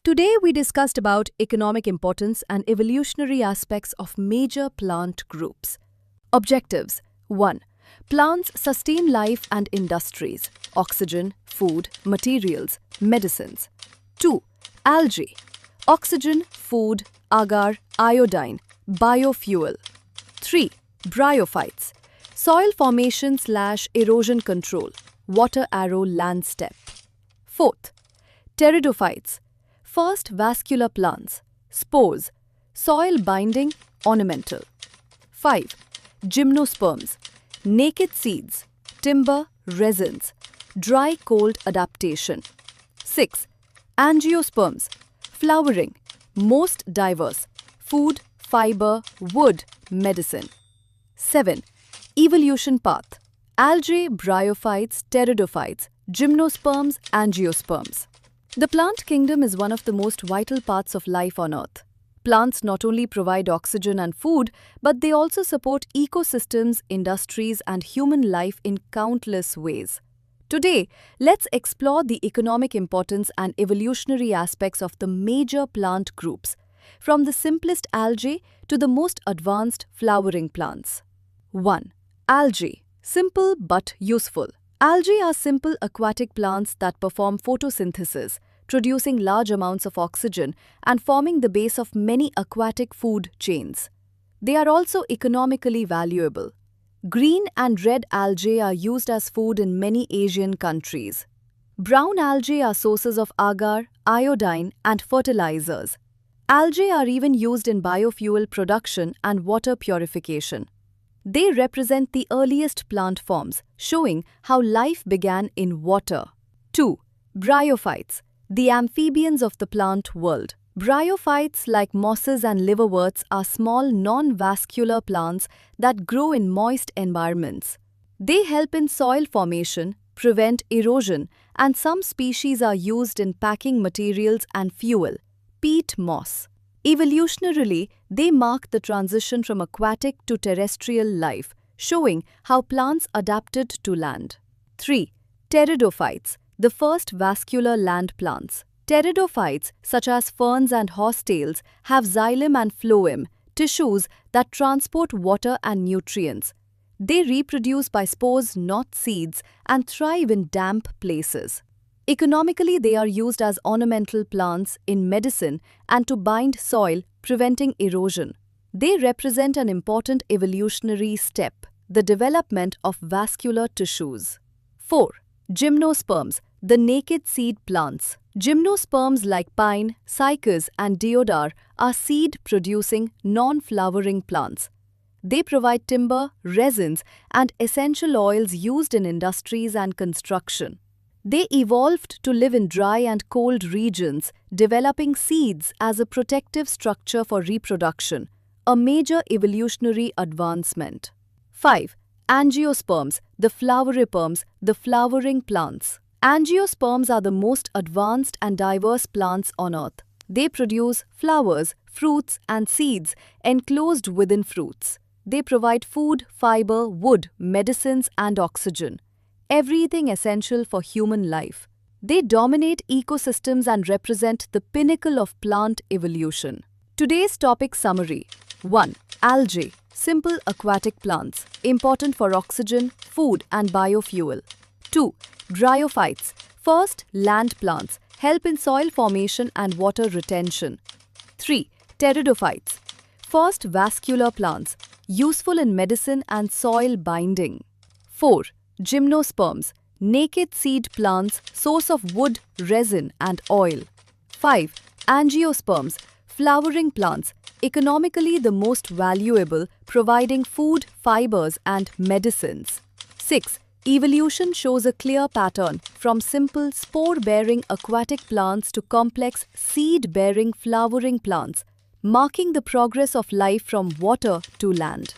Today we discussed about economic importance and evolutionary aspects of major plant groups. Objectives: 1. Plants sustain life and industries: oxygen, food, materials, medicines. 2. Algae: oxygen, food, agar, iodine, biofuel. 3. Bryophytes: soil formation/erosion control, water arrow land step. 4th. Pteridophytes: first vascular plants, spores, soil binding, ornamental. 5. Gymnosperms: naked seeds, timber, resins, dry cold adaptation. 6. Angiosperms: flowering, most diverse, food, fiber, wood, medicine. 7. Evolution path: algae, bryophytes, pteridophytes, gymnosperms, angiosperms. The plant kingdom is one of the most vital parts of life on Earth. Plants not only provide oxygen and food, but they also support ecosystems, industries, and human life in countless ways. Today, let's explore the economic importance and evolutionary aspects of the major plant groups, from the simplest algae to the most advanced flowering plants. 1. Algae: simple but useful. Algae are simple aquatic plants that perform photosynthesis, producing large amounts of oxygen and forming the base of many aquatic food chains. They are also economically valuable. Green and red algae are used as food in many Asian countries. Brown algae are sources of agar, iodine, and fertilizers. Algae are even used in biofuel production and water purification. They represent the earliest plant forms, showing how life began in water. 2. Bryophytes: the amphibians of the plant world. Bryophytes, like mosses and liverworts, are small non-vascular plants that grow in moist environments. They help in soil formation, prevent erosion, and some species are used in packing materials and fuel. Peat moss. Evolutionarily, they mark the transition from aquatic to terrestrial life, showing how plants adapted to land. 3. Pteridophytes: the first vascular land plants. Pteridophytes, such as ferns and horsetails, have xylem and phloem, tissues that transport water and nutrients. They reproduce by spores, not seeds, and thrive in damp places. Economically, they are used as ornamental plants, in medicine, and to bind soil, preventing erosion. They represent an important evolutionary step: the development of vascular tissues. 4. Gymnosperms: the naked seed plants. Gymnosperms like pine, cycas, and deodar are seed-producing, non-flowering plants. They provide timber, resins, and essential oils used in industries and construction. They evolved to live in dry and cold regions, developing seeds as a protective structure for reproduction, a major evolutionary advancement. 5. Angiosperms: the floweriforms, the flowering plants. Angiosperms are the most advanced and diverse plants on Earth. They produce flowers, fruits, and seeds enclosed within fruits. They provide food, fiber, wood, medicines, and oxygen, everything essential for human life. They dominate ecosystems and represent the pinnacle of plant evolution. Today's topic summary: 1. Algae: simple aquatic plants, important for oxygen, food, and biofuel. 2. Bryophytes: first land plants, help in soil formation and water retention. 3. Pteridophytes: first vascular plants, useful in medicine and soil binding. 4. Gymnosperms: naked seed plants, source of wood, resin, and oil. 5. Angiosperms: flowering plants, economically the most valuable, providing food, fibers, and medicines. 6. Evolution shows a clear pattern from simple spore-bearing aquatic plants to complex seed-bearing flowering plants, marking the progress of life from water to land.